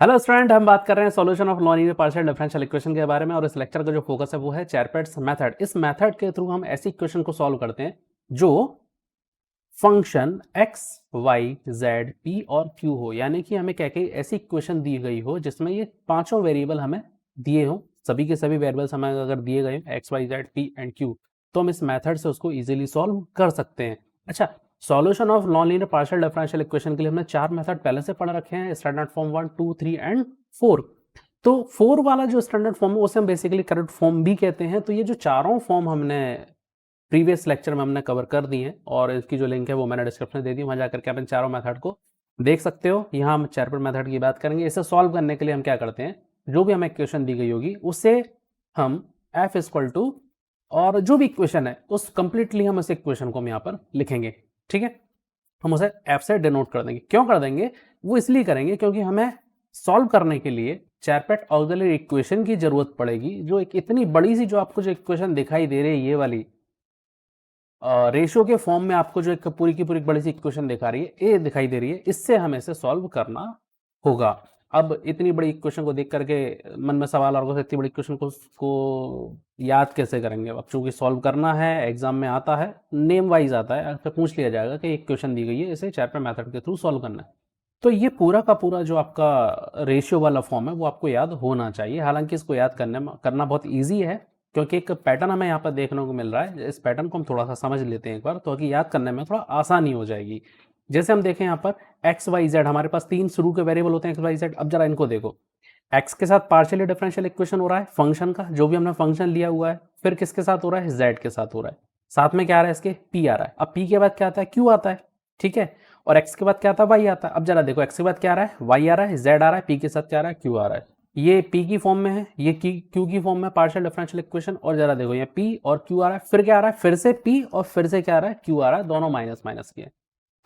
Hello student, हम बात कर रहे हैं solution of non partial differential equation के बारे में। और इस लेक्चर का जो फोकस है वो है चेरपेट्स मेथड। इस मेथड के थ्रू हम ऐसी इक्वेशन को सॉल्व करते हैं जो function X Y Z P और क्यू हो, यानी कि हमें क्या कही ऐसी इक्वेशन दी गई हो जिसमें ये पांचों वेरिएबल हमें दिए हो, सभी के सभी वेरिएबल्स हमें अगर दिए गए X Y Z P and Q, तो हम इस मेथड से उसको इजीली सॉल्व कर सकते हैं। अच्छा, solution of non linear partial differential equation के लिए हमने चार मेथड पहले से पढ़ रखे हैं, स्टैंडर्ड फॉर्म 1, 2, 3 एंड 4। तो 4 वाला जो स्टैंडर्ड फॉर्म है उसे हम बेसिकली करेक्ट फॉर्म भी कहते हैं। तो ये जो चारों फॉर्म हमने प्रीवियस लेक्चर में हमने कवर कर दी है और इसकी जो लिंक है वो मैंने डिस्क्रिप्शन में दे दी, वहां जाकर के आप इन चारों मेथड को देख सकते हो। यहाँ हम चेरपेट मेथड की बात करेंगे। इसे सॉल्व करने के लिए हम क्या करते हैं, जो भी हमें इक्वेशन दी गई होगी उसे हम एफ इक्वल टू, और जो भी इक्वेशन है उस कंप्लीटली हम उस इक्वेशन को हम यहाँ पर लिखेंगे। ठीक है, हम उसे एफ से डिनोट कर देंगे। क्यों कर देंगे, वो इसलिए करेंगे क्योंकि हमें सॉल्व करने के लिए चेरपेट ऑक्सिलरी इक्वेशन की जरूरत पड़ेगी, जो एक इतनी बड़ी सी जो आपको जो इक्वेशन दिखाई दे रही है ये वाली रेशियो के फॉर्म में आपको जो एक पूरी की पूरी बड़ी सी इक्वेशन दिखा रही है, ये दिखाई दे रही है, इससे हमें इसे सॉल्व करना होगा। अब इतनी बड़ी इक्वेशन को देख करके मन में सवाल और इतनी बड़ी इक्वेशन को याद कैसे करेंगे। अब चूंकि सॉल्व करना है, एग्जाम में आता है, नेम वाइज आता है, आपसे पूछ लिया जाएगा कि इक्वेशन दी गई है, इसे चेरपेट मेथड के थ्रू सॉल्व करना है। तो ये पूरा का पूरा जो आपका रेशियो वाला फॉर्म है वो आपको याद होना चाहिए। हालांकि इसको याद करना बहुत ईजी है, क्योंकि एक पैटर्न हमें यहाँ पर देखने को मिल रहा है। इस पैटर्न को हम थोड़ा सा समझ लेते हैं एक बार, तो कि याद करने में थोड़ा आसानी हो जाएगी। जैसे हम देखें यहाँ पर एक्स वाई जेड, हमारे पास तीन शुरू के वेरिएबल होते हैं एक्स वाई जेड। अब जरा इनको देखो, एक्स के साथ पार्शियली डिफरेंशियल इक्वेशन हो रहा है फंक्शन का, जो भी हमने फंक्शन लिया हुआ है। फिर किसके साथ हो रहा है, जेड के साथ हो रहा है। साथ में क्या आ रहा है, इसके पी आ रहा है। अब पी के बाद क्या आता है, क्यू आता है। ठीक है, और एक्स के बाद क्या आता है, वाई आता है। अब जरा देखो, एक्स के बाद क्या आ रहा है, वाई आ रहा है, जेड आ रहा है, पी के साथ क्या आ रहा है, क्यू आ रहा है। ये पी की फॉर्म में है, ये क्यू की फॉर्म में पार्शियल डिफरेंशियल इक्वेशन। और जरा देखो, ये पी और क्यू आ रहा है, फिर क्या आ रहा है, फिर से पी और फिर से क्या आ रहा है, क्यू आ रहा है, दोनों माइनस माइनस के।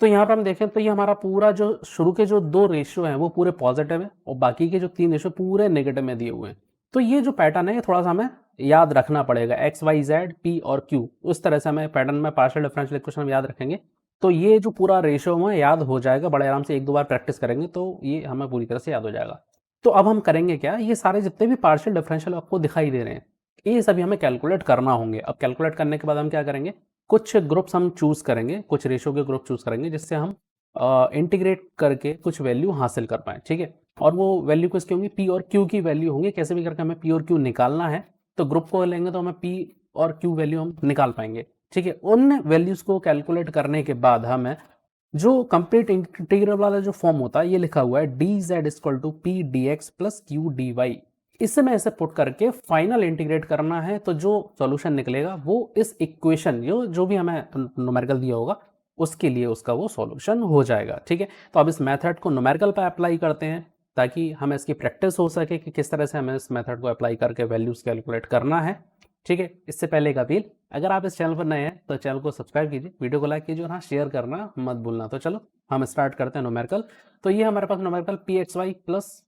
तो यहाँ पर हम देखें तो ये हमारा पूरा जो शुरू के जो दो रेशियो हैं वो पूरे पॉजिटिव है, और बाकी के जो तीन रेशियो पूरे नेगेटिव में दिए हुए हैं। तो ये जो पैटर्न है ये थोड़ा सा हमें याद रखना पड़ेगा, एक्स वाई जेड पी और क्यू, उस तरह से हमें पैटर्न में पार्शियल डिफरेंशियल इक्वेशन हम याद रखेंगे। तो ये जो पूरा रेशियो में याद हो जाएगा, बड़े आराम से एक दो बार प्रैक्टिस करेंगे तो ये हमें पूरी तरह से याद हो जाएगा। तो अब हम करेंगे क्या, ये सारे जितने भी पार्शियल डिफरेंशियल आपको दिखाई दे रहे हैं ये सभी हमें कैलकुलेट करना होंगे। अब कैलकुलेट करने के बाद हम क्या करेंगे, कुछ ग्रुप्स हम चूज करेंगे, कुछ रेशियो के ग्रुप चूज करेंगे, जिससे हम इंटीग्रेट करके कुछ वैल्यू हासिल कर पाए। ठीक है, और वो वैल्यू किसकी होंगी, पी और क्यू की वैल्यू होंगी। कैसे भी करके हमें पी और क्यू निकालना है, तो ग्रुप को लेंगे तो हमें पी और क्यू वैल्यू हम निकाल पाएंगे। ठीक है, उन वैल्यूज को कैलकुलेट करने के बाद हमें जो कंप्लीट इंटीग्रल वाला जो फॉर्म होता है, ये लिखा हुआ है D Z equal to P D x plus Q D Y, इससे मैं ऐसे पुट करके फाइनल इंटीग्रेट करना है। तो जो सॉल्यूशन निकलेगा वो इस इक्वेशन जो भी हमें न्यूमेरिकल दिया होगा उसके लिए उसका वो सॉल्यूशन हो जाएगा। ठीक है, तो अब इस मेथड को न्यूमेरिकल पे अप्लाई करते हैं ताकि हमें इसकी प्रैक्टिस हो सके कि किस तरह से हमें इस मेथड को अप्लाई करके वैल्यूज कैलकुलेट करना है। ठीक है, इससे पहले एक अपील, अगर आप इस चैनल पर नए हैं तो चैनल को सब्सक्राइब कीजिए, वीडियो को लाइक कीजिए और हाँ, शेयर करना मत भूलना। तो चलो हम स्टार्ट करते हैं न्यूमेरिकल। तो ये हमारे पास numerical P X Y plus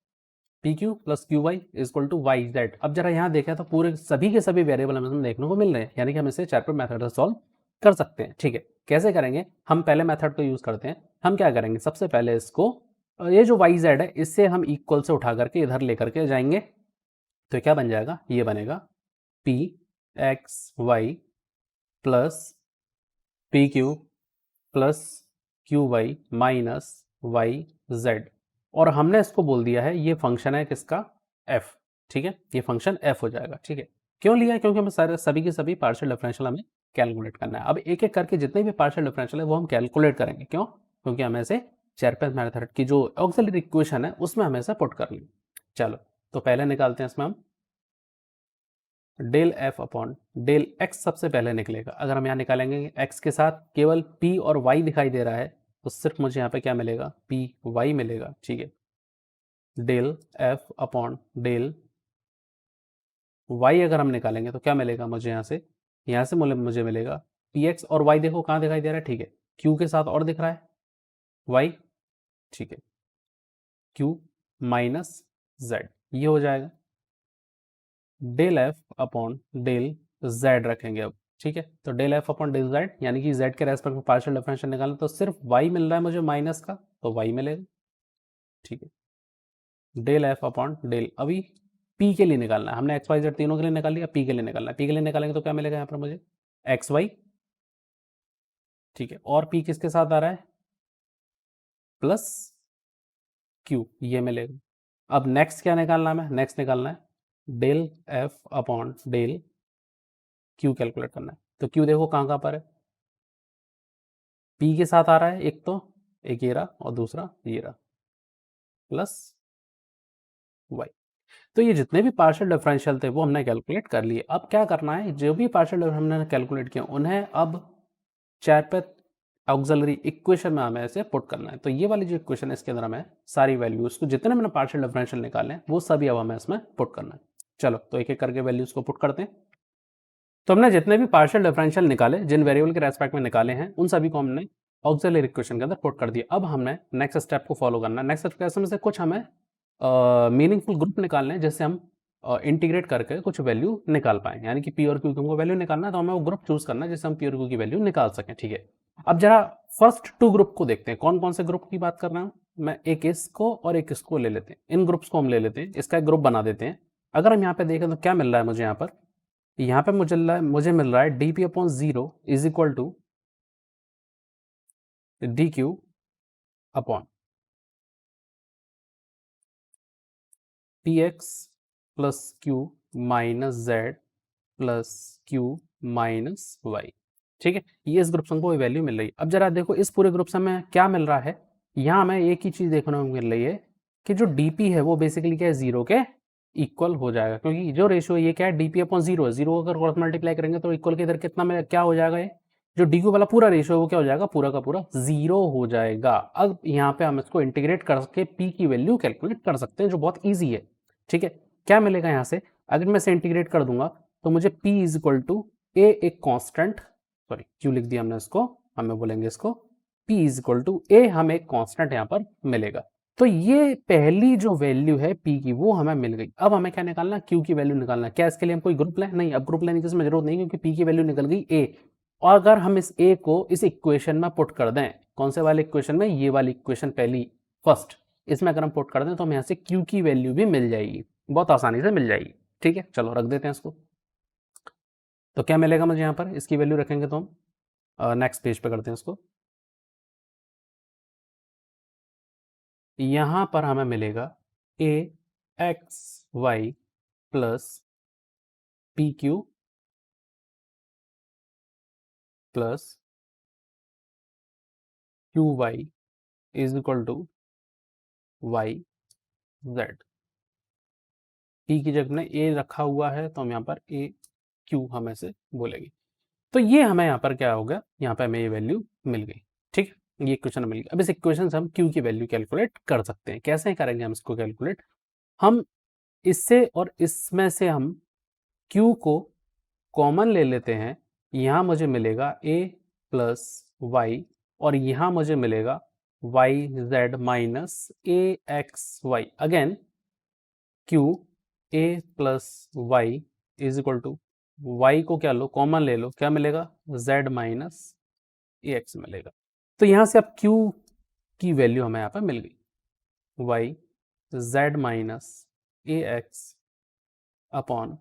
P Q plus Q Y equal to Y Z. अब जरा यहाँ देखा तो पूरे सभी के सभी वेरिएबल हमें देखने को मिल रहे हैं, यानी कि हम इसे चैरपेट मेथड से सॉल्व कर सकते हैं। ठीक है, कैसे करेंगे, हम पहले मेथड को यूज करते हैं। हम क्या करेंगे, सबसे पहले इसको ये जो वाई जेड है इससे हम इक्वल से उठा करके इधर लेकर के जाएंगे। तो क्या बन जाएगा, ये बनेगा P X Y plus P Q plus Q Y minus Y Z. और हमने इसको बोल दिया है ये फंक्शन है किसका, एफ। ठीक है, ये फंक्शन एफ हो जाएगा। ठीक है, क्यों लिया है, क्योंकि हमें सारे सभी के सभी पार्शियल डिफरेंशियल हमें कैलकुलेट करना है। अब एक एक करके जितने भी पार्शियल डिफरेंशियल है वो हम कैलकुलेट करेंगे। क्यों, क्योंकि हमें से चेरपेट मेथड की जो ऑक्सिलरी इक्वेशन है उसमें हमें से पुट करनी है। चलो, तो पहले निकालते हैं इसमें हम del F upon del x, सबसे पहले निकलेगा। अगर हम यहाँ निकालेंगे एक्स के साथ केवल पी और वाई दिखाई दे रहा है, तो सिर्फ मुझे यहाँ पे क्या मिलेगा, पी वाई मिलेगा। ठीक है, del F upon del y अगर हम निकालेंगे तो क्या मिलेगा मुझे, यहाँ से मुझे मिलेगा पी एक्स और वाई। देखो कहाँ दिखाई दे रहा है, ठीक है, क्यू के साथ और दिख रहा है वाई। ठीक है, क्यू माइनस जेड, ये हो जाएगा। Del F upon del z रखेंगे अब। ठीक है, तो del F upon del z, यानी कि जेड के रेस्पेक्ट में पार्शियल डिफरेंशियल निकालना, तो सिर्फ वाई मिल रहा है मुझे माइनस का, तो वाई मिलेगा। ठीक है, डेल एफ अपॉन डेल, अभी पी के लिए निकालना है, हमने एक्स वाई जेड तीनों के लिए निकाल लिया, पी के लिए निकालना है। पी के लिए निकालेंगे तो क्या मिलेगा यहाँ पर मुझे, एक्स वाई, ठीक है, और पी किसके साथ आ रहा है, प्लस क्यू, ये मिलेगा। अब नेक्स्ट क्या निकालना है, नेक्स्ट निकालना है del F upon del q calculate करना है। तो क्यू देखो कहाँ कहाँ पर है, पी के साथ आ रहा है, एक तो एक ये रहा और दूसरा ये रहा, प्लस वाई। तो ये जितने भी पार्शियल डिफरेंशियल थे वो हमने कैलकुलेट कर लिए। अब क्या करना है, जो भी पार्शियल डिफरेंशियल हमने कैलकुलेट किया उन्हें अब चैरपैथ ऑक्सिलरी इक्वेशन में हमें ऐसे पुट करना है। तो ये वाली जो इक्वेशन है इसके अंदर हमें सारी वैल्यूज को जितने मैंने पार्शियल डिफरेंशियल निकाले हैं वो सभी अब हमें इसमें पुट करना है। चलो तो एक एक करके वैल्यूज को पुट करते हैं। तो हमने जितने भी पार्शियल डिफरेंशियल निकाले, जिन वेरिएबल के रेस्पेक्ट में निकाले हैं, उन सभी को हमने ऑक्सिलरी इक्वेशन के अंदर पुट कर दिया। अब हमने नेक्स्ट स्टेप को फॉलो करना है। नेक्स्ट स्टेप में से कुछ हमें मीनिंगफुल ग्रुप निकालने हैं जिससे हम इंटीग्रेट करके कुछ वैल्यू निकाल पाए, यानी कि पी और क्यू की हमको वैल्यू निकालना है तो हमें वो ग्रुप चूज करना है जिससे हम पी और क्यू की वैल्यू निकाल सकें, ठीक है। अब जरा फर्स्ट टू ग्रुप को देखते हैं, कौन कौन से ग्रुप की बात कर रहा हूँ मैं, एक इसको और एक इसको ले लेते हैं, इन ग्रुप्स को हम ले लेते हैं, इसका एक ग्रुप बना देते हैं। अगर हम यहाँ पे देखें तो क्या मिल रहा है मुझे, यहाँ पे मुझे मिल रहा है d p upon zero is equal to d q upon p x plus q minus z plus q minus y, ठीक है। ये इस ग्रुप से हमको वैल्यू मिल रही है। अब जरा देखो इस पूरे ग्रुप से हमें क्या मिल रहा है, यहाँ हमें एक ही चीज देखने को मिल रही है कि जो डीपी है वो बेसिकली क्या है, जीरो के इक्वल हो जाएगा, क्योंकि जो रेशियो ये क्या है, डीपी अपॉन जीरो है, जीरो अगर क्रॉस मल्टीप्लाई करेंगे तो इक्वल के इधर कितना में क्या हो जाएगा, ये जो डी क्यू वाला पूरा रेशियो है वो क्या हो जाएगा, पूरा का पूरा जीरो हो जाएगा। अब यहाँ पे हम इसको इंटीग्रेट करके पी की वैल्यू कैलकुलेट कर सकते हैं जो बहुत ईजी है, ठीक है। क्या मिलेगा यहाँ से, अगर मैं इसे इंटीग्रेट कर दूंगा तो मुझे P इज इक्वल टू ए, एक कांस्टेंट, सॉरी क्यू लिख दिया हमने इसको, हमें बोलेंगे इसको P इज इक्वल टू ए, हमें एक कांस्टेंट यहाँ पर मिलेगा। तो ये पहली जो वैल्यू है P की वो हमें मिल गई। अब हमें क्या निकालना, Q की वैल्यू निकालना। क्या इसके लिए हम कोई ग्रुप लें, नहीं, अब ग्रुप लेने की इसमें जरूरत नहीं क्योंकि P की वैल्यू निकल गई A। और अगर हम इस A को इस इक्वेशन में पुट कर दें, कौन से वाले इक्वेशन में, ये वाली इक्वेशन पहली फर्स्ट, इसमें अगर हम पुट कर दें तो हमें यहाँ से Q की वैल्यू भी मिल जाएगी, बहुत आसानी से मिल जाएगी, ठीक है। चलो रख देते हैं इसको। तो क्या मिलेगा मुझे यहाँ पर, इसकी वैल्यू रखेंगे तो हम नेक्स्ट पेज पे करते हैं इसको। यहाँ पर हमें मिलेगा A x Y plus P Q plus Q Y is equal to Y Z. P की जगह में ए रखा हुआ है तो हम यहाँ पर ए क्यू हम ऐसे बोलेंगे। तो ये हमें यहाँ पर क्या हो गया, यहाँ पे हमें ये वैल्यू मिल गई, ठीक है, ये इक्वेशन मिल गई। अब इस इक्वेशन से हम क्यू की वैल्यू कैलकुलेट कर सकते हैं। कैसे करेंगे हम इसको कैलकुलेट, हम इससे और इसमें से हम क्यू को कॉमन ले लेते हैं। यहाँ मुझे मिलेगा ए प्लस वाई और यहाँ मुझे मिलेगा y z minus a x y. Again q a plus y is equal to y को क्या लो, कॉमन ले लो, क्या मिलेगा, z माइनस ए एक्स मिलेगा। तो यहाँ से अब q की वैल्यू हमें यहाँ पर मिल गई, y z minus a x upon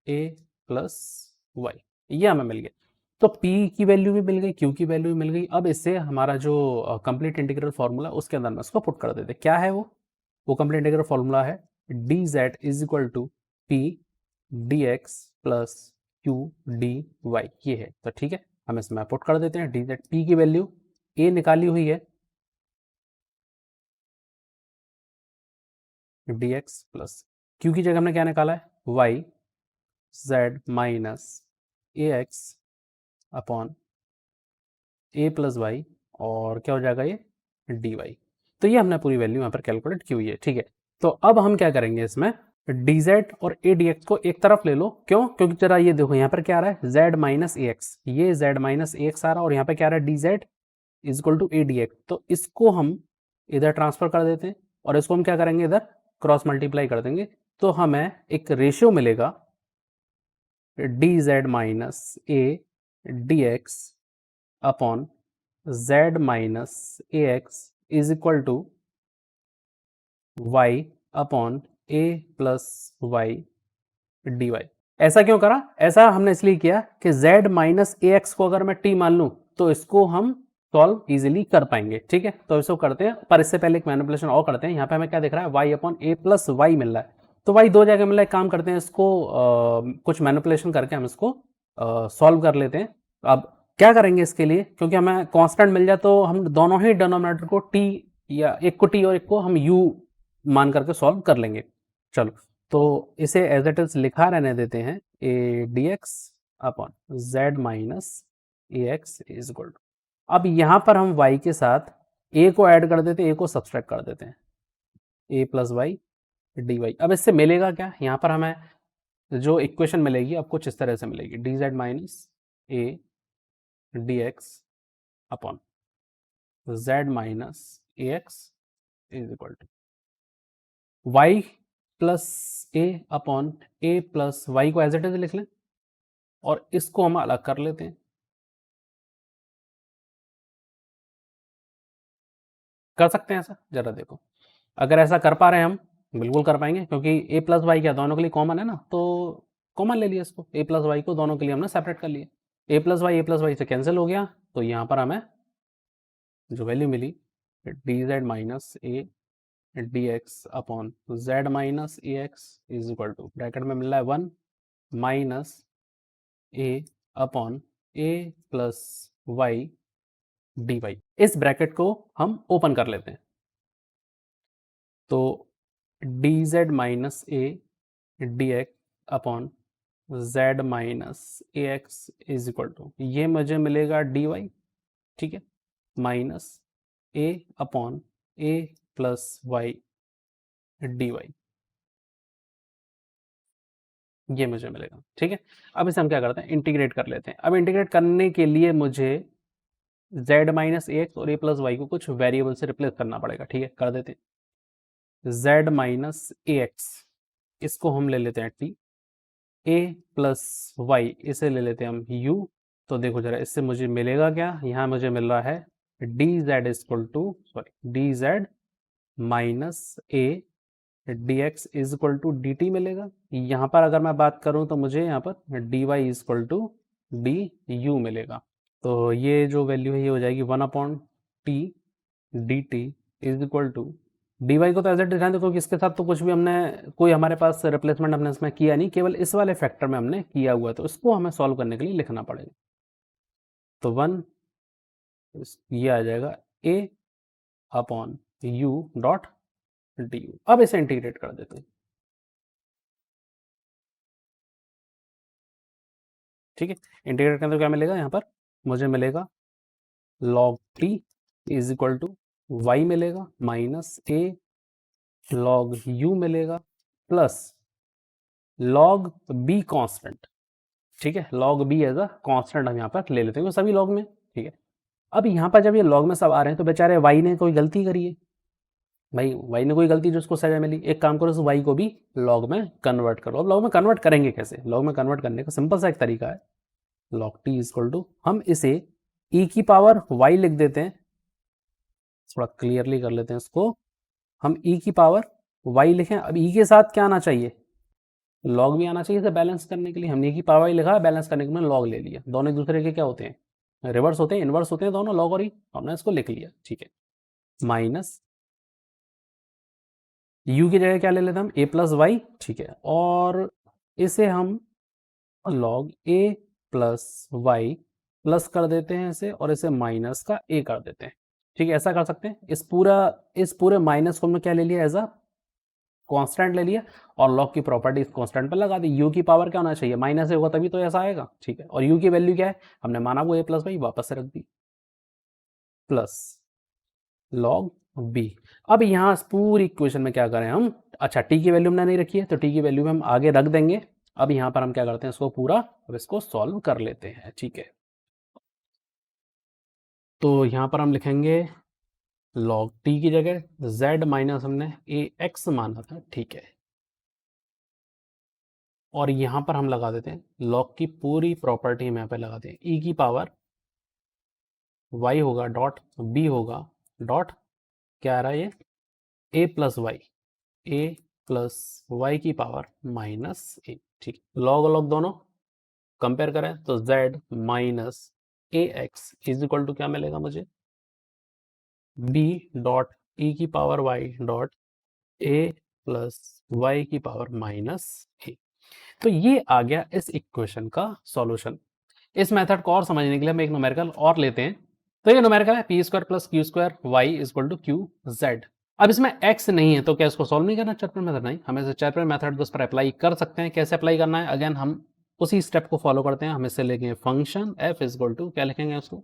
a plus Y, ये हमें मिल गया। तो p की वैल्यू भी मिल गई, q की वैल्यू भी मिल गई। अब इससे हमारा जो कंप्लीट इंटीग्रल फॉर्मूला उसके अंदर में इसको पुट कर देते, क्या है वो कंप्लीट इंटीग्रल फॉर्मूला है D z is equal to P D x plus Q D Y, ये है। तो ठीक है, हम इसमें पुट कर देते हैं डी जेड, पी की वैल्यू ए निकाली हुई है डी एक्स प्लस क्यू की जगह हमने क्या निकाला है, Y z minus a x upon a plus Y, और क्या हो जाएगा ये डी वाई। तो ये हमने पूरी वैल्यू यहाँ पर कैलकुलेट की हुई है, ठीक है। तो अब हम क्या करेंगे, इसमें डी जेड और ए डी एक्स को एक तरफ ले लो, क्यों, क्योंकि जरा ये देखो यहाँ पर क्या आ रहा है, जेड माइनस ए एक्स, ये जेड माइनस ए एक्स आ रहा है और यहाँ पे क्या आ रहा है D z is equal to a d x. तो इसको हम इधर ट्रांसफर कर देते हैं और इसको हम क्या करेंगे, इधर क्रॉस मल्टीप्लाई कर देंगे, तो हमें एक रेशियो मिलेगा d z minus a d x upon z minus a x is equal to y upon a plus y d y. ऐसा क्यों करा? ऐसा हमने इसलिए किया कि z माइनस ए एक्स को अगर मैं t मान लूं तो इसको हम सॉल्व इजीली कर पाएंगे। ठीक है, तो इसको करते हैं, पर इससे पहले एक मैनिपुलेशन और करते हैं। यहाँ पे हमें क्या दिख रहा है, y upon a plus Y मिल रहा है, तो y दो जगह मिल रहा है। काम करते हैं, इसको कुछ मैनिपुलेशन करके हम इसको सॉल्व कर लेते हैं। अब क्या करेंगे इसके लिए, क्योंकि हमें कांस्टेंट मिल जाए तो हम दोनों ही डिनोमिनेटर को t, या एक को t और एक को हम u मान करके सॉल्व कर लेंगे। चलो, तो इसे एज इट इज लिखा रहने देते हैं, a d x upon z minus a x is equal to, अब यहां पर हम y के साथ a को ऐड कर देते हैं, a को सब्सट्रैक्ट कर देते हैं, a plus y d y. अब इससे मिलेगा क्या, यहां पर हमें जो इक्वेशन मिलेगी अब कुछ इस तरह से मिलेगी, d z minus a d x upon z minus a x is equal to y plus a upon a plus y को एज इट इज लिख लें, और इसको हम अलग कर लेते हैं। कर सकते हैं ऐसा, जरा देखो, अगर ऐसा कर पा रहे हैं हम, बिल्कुल कर पाएंगे, क्योंकि ए प्लस वाई क्या दोनों के लिए कॉमन है ना, तो कॉमन ले लिया इसको, ए प्लस वाई को दोनों के लिए हमने सेपरेट कर लिया, ए प्लस वाई से कैंसिल हो गया, तो यहाँ पर हमें जो वैल्यू मिली, d z minus a d x upon z minus a x is equal to, bracket में मिल रहा है 1 minus a upon a plus y d y. इस ब्रैकेट को हम ओपन कर लेते हैं, तो d z minus a d x upon z minus a x is equal to, ये मुझे मिलेगा डी वाई, ठीक है, minus a upon a plus y d Y, ये मुझे मिलेगा। ठीक है, अब इसे हम क्या करते हैं, इंटीग्रेट कर लेते हैं। अब इंटीग्रेट करने के लिए मुझे z माइनस ए एक्स और ए प्लस वाई को कुछ वेरिएबल से रिप्लेस करना पड़ेगा। ठीक है, कर देते हैं, z माइनस ए एक्स, इसको हम ले लेते हैं t, a प्लस वाई इसे ले लेते हैं हम u। तो देखो जरा, इससे मुझे मिलेगा क्या, यहाँ मुझे मिल रहा है D Z equal to, sorry, d z minus a d x is equal to d t मिलेगा। यहाँ पर अगर मैं बात करूँ तो मुझे यहाँ पर d y is equal to d u मिलेगा। तो ये जो वैल्यू है ये हो जाएगी 1 upon t d t is equal to d y को तो एज इट इज रहने दो, क्योंकि इसके साथ तो कुछ भी हमने, कोई हमारे पास रिप्लेसमेंट हमने इसमें किया नहीं, केवल इस वाले फैक्टर में हमने किया हुआ है, तो इसको हमें सॉल्व करने के लिए लिखना पड़ेगा। तो 1 ये आ जाएगा A upon U dot D U. अब इसे इंटीग्रेट कर देते हैं। ठीक है, इंटीग्रेट करने तो क्या मिलेगा, यहाँ पर मुझे मिलेगा log t is equal to y मिलेगा माइनस ए log u मिलेगा प्लस log b कांस्टेंट। ठीक है, log b as a constant हम यहाँ पर ले लेते हैं सभी log में। ठीक है, अब यहाँ पर जब ये log में सब आ रहे हैं तो बेचारे y ने कोई गलती करी है, भाई y ने कोई गलती जो उसको सजा मिली, एक काम करो उस y को भी log में कन्वर्ट करो। अब log में कन्वर्ट करेंगे कैसे, log में कन्वर्ट करने का सिंपल सा एक तरीका है, log t is equal to, हम इसे e की पावर y लिख देते हैं, थोड़ा क्लियरली कर लेते हैं इसको, हम e की पावर y लिखें। अब e के साथ क्या आना चाहिए, log भी आना चाहिए इसे बैलेंस करने के लिए, हमने e की पावर y लिखा, बैलेंस करने के लिए log ले लिया, दोनों एक दूसरे के क्या होते हैं, रिवर्स होते हैं, इनवर्स होते हैं दोनों, log और e, हमने इसको लिख लिया। ठीक है, माइनस u की जगह क्या ले लेते हैं हम, a प्लस वाई। ठीक है, और इसे हम log a plus y plus कर देते हैं इसे, और इसे माइनस का a कर देते हैं। ठीक है, ऐसा कर सकते हैं। इस पूरे माइनस को हमने क्या ले लिया, एज अ कांस्टेंट ले लिया, और log की प्रॉपर्टी इस कांस्टेंट पर लगा दी। u की पावर क्या होना चाहिए, माइनस से होगा तभी तो ऐसा आएगा। ठीक है, और u की वैल्यू क्या है, हमने माना वो a प्लस वाई, वापस से रख दी, प्लस log b। अब यहाँ पूरी इक्वेशन में क्या करें हम, अच्छा t की वैल्यू हमने नहीं रखी है तो t की वैल्यू हम आगे रख देंगे। अब यहाँ पर हम क्या करते हैं, इसको पूरा, अब इसको सॉल्व कर लेते हैं। ठीक है, तो यहाँ पर हम लिखेंगे log t की जगह z माइनस हमने ए एक्स माना था। ठीक है, और यहाँ पर हम लगा देते हैं log की पूरी प्रॉपर्टी हम यहाँ पे लगाते हैं, e की पावर y होगा डॉट b होगा डॉट, क्या आ रहा है ये, a plus y. A plus y की पावर माइनस ए। ठीक, लॉग लॉग दोनों कंपेयर करें तो z minus a x is equal to क्या मिलेगा मुझे, b डॉट ई की power y dot a plus y की पावर माइनस ए। तो ये आ गया इस इक्वेशन का सॉल्यूशन। इस मेथड को और समझने के लिए हम एक न्यूमेरिकल और लेते हैं। तो ये न्यूमेरिकल है P square plus Q square Y is equal to Q z. अब इसमें x नहीं है तो क्या इसको सॉल्व नहीं करना चैप्टर मेथड? नहीं, हम इसे चैप्टर मेथड को उस पर अप्लाई कर सकते हैं। कैसे अप्लाई करना है? अगेन हम उसी स्टेप को फॉलो करते हैं। हम इससे लेंगे function f is equal to क्या लिखेंगे उसको,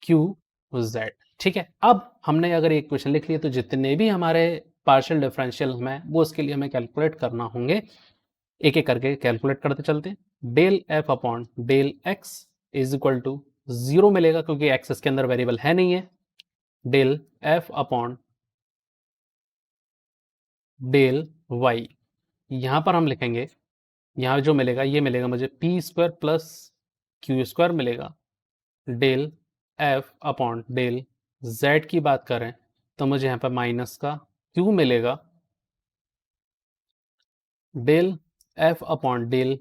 क्यू जेड। ठीक है, अब हमने अगर एक क्वेश्चन लिख लिया तो जितने भी हमारे पार्शियल डिफरेंशियल में वो उसके लिए हमें कैलकुलेट करना होंगे, एक एक करके कैलकुलेट करते चलते हैं। Del F upon del x is equal to 0 मिलेगा क्योंकि एक्स इसके अंदर वेरिएबल है नहीं है। Del F upon del y, यहां पर हम लिखेंगे, यहां जो मिलेगा ये मिलेगा मुझे P square plus Q square मिलेगा। Del F upon del Z की बात करें तो मुझे यहाँ पर माइनस का क्यू मिलेगा। Del F upon del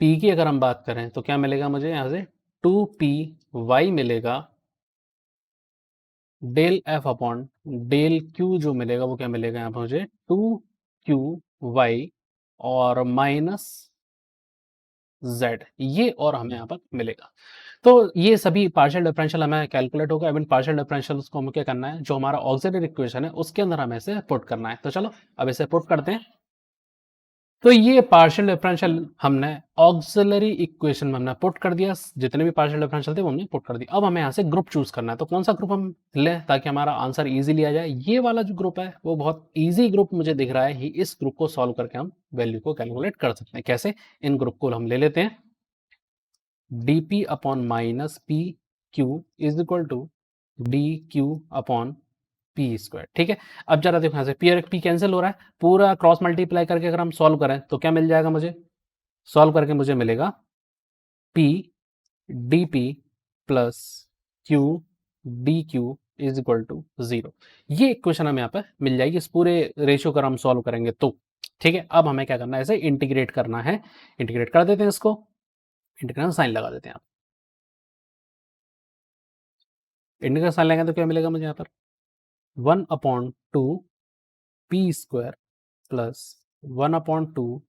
p की अगर हम बात करें तो क्या मिलेगा मुझे यहाँ से, 2py मिलेगा। Del F upon del q जो मिलेगा वो क्या मिलेगा यहाँ पर मुझे, 2qy और माइनस z, ये और हमें यहाँ पर मिलेगा। तो ये सभी पार्शियल डिफरेंशियल हमें कैलकुलेट होगा। इवन पार्शियल डिफरेंशियल को हमें क्या करना है, जो हमारा ऑक्सिलरी इक्वेशन है उसके अंदर हमें इसे पुट करना है। तो चलो अब इसे पुट करते हैं। तो ये पार्शियल डिफरेंशियल हमने ऑक्सिलरी इक्वेशन में हमने पुट कर दिया, जितने भी पार्शियल डिफरेंशियल थे वो हमने पुट कर दिया। अब हमें यहाँ से ग्रुप चूज करना है। तो कौन सा ग्रुप हम लें ताकि हमारा आंसर इजीली आ जाए? ये वाला जो ग्रुप है वो बहुत इजी ग्रुप मुझे दिख रहा है। इस ग्रुप को सॉल्व करके हम वैल्यू को कैलकुलेट कर सकते हैं। कैसे? इन ग्रुप को हम ले लेते हैं, dp upon minus p q is equal to d q upon p square. ठीक है, अब जरा देखो यहाँ से पी और पी कैंसिल हो रहा है, पूरा क्रॉस मल्टीप्लाई करके अगर हम सॉल्व करें तो क्या मिल जाएगा मुझे, सॉल्व करके मुझे मिलेगा p d p plus Q d q is equal to 0। ये इक्वेशन हमें यहाँ पर मिल जाएगी इस पूरे रेशियो का हम सॉल्व करेंगे तो। ठीक है, अब हमें क्या करना है, इसे इंटीग्रेट करना है। इंटीग्रेट कर देते हैं इसको, इंटीग्रेट साइन लगा देते हैं आप। इंटीग्रेट साइन लगाएंगे तो क्या मिलेगा मुझे यहाँ पर, 1/2 P square plus 1/2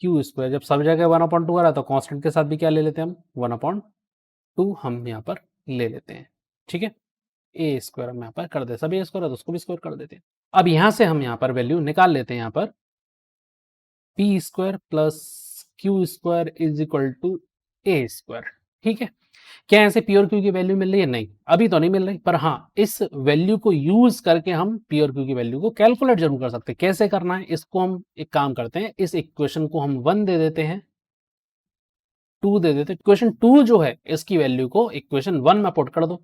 Q square. जब सब जगह 1/2 आ रहा है तो कांस्टेंट के साथ भी क्या ले लेते हैं हम, 1/2 हम यहाँ पर ले लेते हैं। ठीक है, ए स्क्वायर हम यहाँ पर कर दे, सभी ए स्क्वायर है तो उसको भी स्क्वायर कर देते हैं। अब यहाँ से हम यहाँ पर वैल्यू निकाल लेते हैं, यहाँ पर p square plus Q square is equal to A square. ठीक है, क्या ऐसे पी और क्यू की वैल्यू मिल रही है? नहीं, अभी तो नहीं मिल रही, पर हाँ इस वैल्यू को यूज करके हम पी और क्यू की वैल्यू को कैलकुलेट जरूर कर सकते हैं। कैसे करना है इसको, हम एक काम करते हैं, इस इक्वेशन को हम 1 दे देते हैं, 2 दे देते हैं। इक्वेशन 2 जो है इसकी वैल्यू को इक्वेशन 1 में पुट कर दो,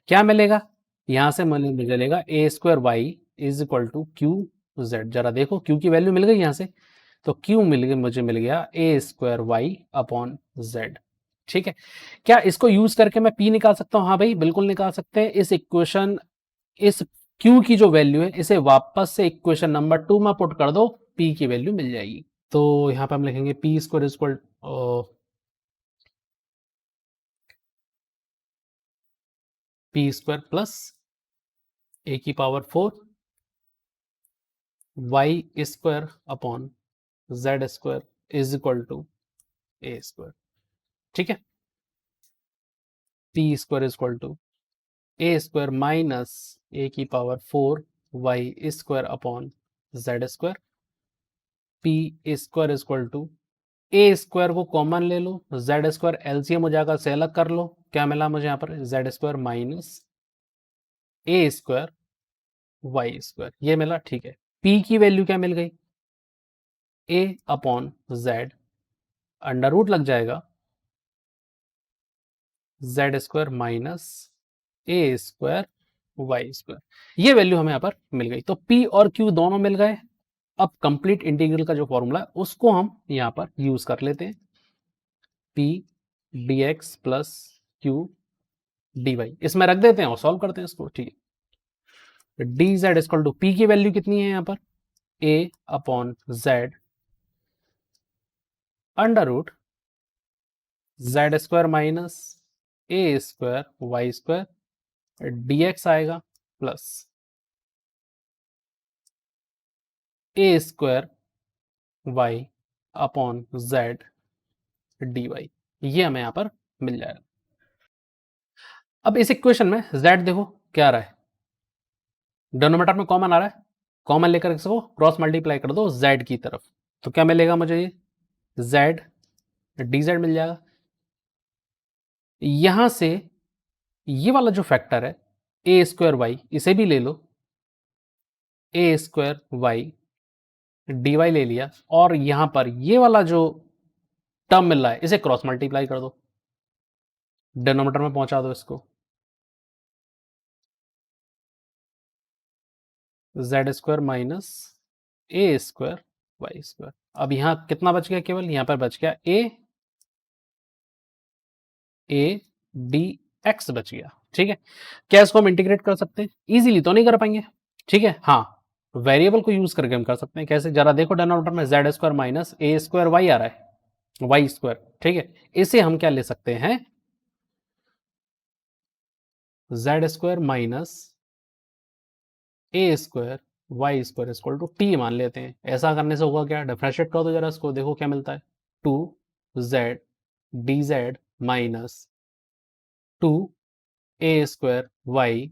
क्या मिलेगा यहां से मिलेगा A square Y is equal to Q Z. जरा देखो क्यू की वैल्यू मिल गई यहां से, तो क्यू मिल गई, मुझे मिल गया ए स्क्वायर वाई अपॉन जेड। ठीक है, क्या इसको यूज करके मैं पी निकाल सकता हूं? हाँ भाई बिल्कुल निकाल सकते हैं। इस इक्वेशन, इस क्यू की जो वैल्यू है इसे वापस से इक्वेशन नंबर 2 में पुट कर दो, पी की वैल्यू मिल जाएगी। तो यहां पे हम लिखेंगे P square is equal P square plus A की power 4 Y square upon Z square is equal to A square. ठीक है, P square is equal to A square minus A की power 4 Y square upon Z square. P square is equal to A square को common ले लो, Z square LCM हो जाएगा, से अलग कर लो, क्या मिला मुझे यहाँ पर, जेड स्क्वायर माइनस ए स्क्वायर वाई स्क्वायर, ये मिला। ठीक है, पी की वैल्यू क्या मिल गई, ए अपॉन जेड अंडर रूट लग जाएगा जेड स्क्वायर माइनस ए स्क्वायर वाई स्क्वायर, ये वैल्यू हमें यहाँ पर मिल गई। तो पी और क्यू दोनों मिल गए। अब कंप्लीट इंटीग्रल का जो फॉर्मूला है उसको हम यहाँ पर यूज कर लेते हैं, p D x plus Q D y, इसमें रख देते हैं और सॉल्व करते हैं इसको। ठीक है, D Z equal to P की वैल्यू कितनी है यहाँ पर A upon Z under root Z square minus A square Y square D X आएगा plus A square Y upon Z D Y, ये हमें यहां पर मिल जाएगा। अब इस इक्वेशन में z देखो क्या आ रहा है, डिनोमिनेटर में कॉमन आ रहा है, कॉमन लेकर इसको क्रॉस मल्टीप्लाई कर दो z की तरफ, तो क्या मिलेगा मुझे, ये z dz मिल जाएगा। यहां से ये वाला जो फैक्टर है ए स्क्वायर वाई, इसे भी ले लो, ए स्क्वायर वाई डी वाई ले लिया, और यहां पर ये वाला जो टर्म मिल रहा है इसे क्रॉस मल्टीप्लाई कर दो, डिनोमिनेटर में पहुंचा दो इसको, जेड स्क्वायर माइनस ए स्क्वायर वाई स्क्वायर। अब यहां कितना बच गया, केवल यहां पर बच गया ए डी एक्स बच गया। ठीक है, क्या इसको हम इंटीग्रेट कर सकते हैं, इजीली तो नहीं कर पाएंगे, ठीक है, हाँ वेरिएबल को यूज करके हम कर सकते हैं। कैसे, जरा देखो, डिनोमिनेटर में जेड स्क्वायर माइनस ए स्क्वायर वाई आ रहा है, वाई स्क्वायर, ठीक है, इसे हम क्या ले सकते हैं, z square minus A square Y square equal to t मान लेते हैं। ऐसा करने से होगा क्या, डिफरेंशिएट कर दो जरा इसको, देखो क्या मिलता है, two z d z minus two A square y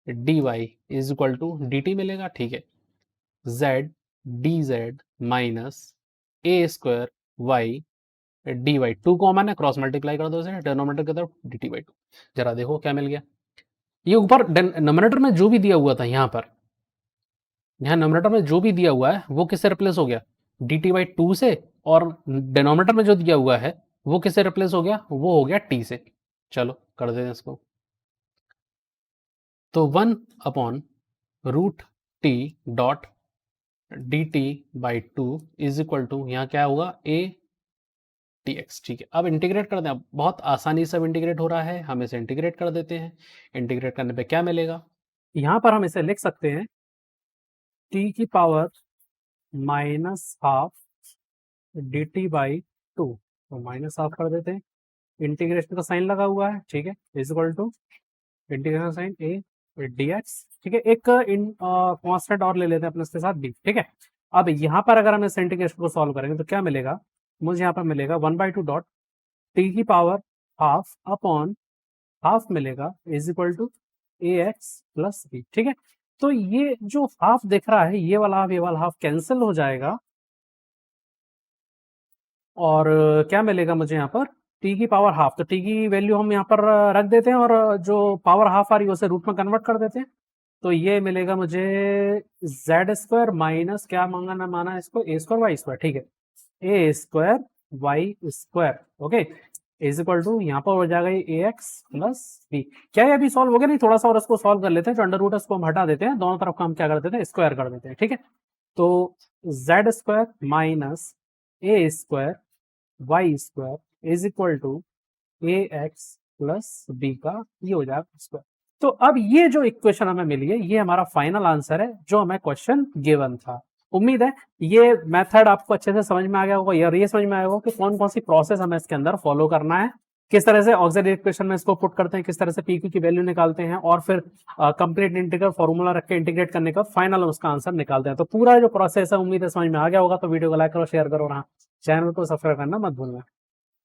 d y is equal to d t मिलेगा। ठीक है, जेड डी जेड माइनस ए square y d y, two common है, क्रॉस मल्टीप्लाई कर दो इसे डिनोमिनेटर की तरफ, डी टी बाई टू। जरा देखो क्या मिल गया, ये ऊपर नोमिनेटर में जो भी दिया हुआ था यहाँ पर, यहाँ नोमिनेटर में जो भी दिया हुआ है वो किससे रिप्लेस हो गया, डी टी बाई टू से, और डिनोमिनेटर में जो दिया हुआ है वो किससे रिप्लेस हो गया, वो हो गया टी से। चलो कर देते हैं इसको, तो 1 upon root t dot d t by two is equal to, यहाँ क्या होगा, ए टी एक्स। ठीक है, अब इंटीग्रेट कर दें, अब बहुत आसानी से इंटीग्रेट हो रहा है, हम इसे इंटीग्रेट कर देते हैं। इंटीग्रेट करने पे क्या मिलेगा, यहाँ पर हम इसे लिख सकते हैं टी की power minus half D t by to, तो माइनस हाफ कर देते हैं, इंटीग्रेशन का साइन लगा हुआ है, ठीक है, is equal to integration sine a d x. ठीक है, एक कांस्टेंट और ले लेते हैं अपने इसके साथ डी। ठीक है, अब यहाँ पर अगर हम इस इंटीग्रेशन को सॉल्व करेंगे तो क्या मिलेगा, मुझे यहाँ पर मिलेगा 1/2 डॉट टी की पावर हाफ अपॉन हाफ मिलेगा is equal to a x plus b. ठीक है, तो ये जो हाफ दिख रहा है, ये वाला हाफ ये वाला हाफ कैंसिल हो जाएगा, और क्या मिलेगा मुझे यहाँ पर, टी की पावर हाफ, तो टी की वैल्यू हम यहाँ पर रख देते हैं, और जो पावर हाफ आ रही है उसे रूट में कन्वर्ट कर देते हैं, तो ये मिलेगा मुझे जेड स्क्वायर माइनस क्या मांगा माना इसको, ए स्क्वायर वाई स्क्वायर। ठीक है, A square Y square, okay, is equal to यहाँ पर हो जाएगा ए एक्स प्लस बी। क्या ये अभी सॉल्व हो गया, नहीं थोड़ा सा और इसको सॉल्व कर लेते हैं, जो अंडर रूट है उसको हम हटा देते हैं, दोनों तरफ का हम क्या कर देते हैं, स्क्वायर कर देते हैं। ठीक है, तो z square minus A square Y square is equal to a x plus b का ये हो जाएगा स्क्वायर। तो अब ये जो इक्वेशन हमें मिली है ये हमारा फाइनल आंसर है जो हमें क्वेश्चन गिवन था। उम्मीद है ये मेथड आपको अच्छे से समझ में आ गया होगा, और ये समझ में आया होगा कि कौन कौन सी प्रोसेस हमें इसके अंदर फॉलो करना है, किस तरह से ऑक्सिलरी इक्वेशन में इसको पुट करते हैं, किस तरह से पी क्यू की वैल्यू निकालते हैं, और फिर कंप्लीट इंटीग्रल फॉर्मूला रख के इंटीग्रेट करने का फाइनल उसका आंसर निकालते हैं। तो पूरा जो प्रोसेस है उम्मीद है समझ में आ गया होगा, तो वीडियो को लाइक करो, शेयर करो, और हाँ चैनल को सब्सक्राइब करना मत भूलना।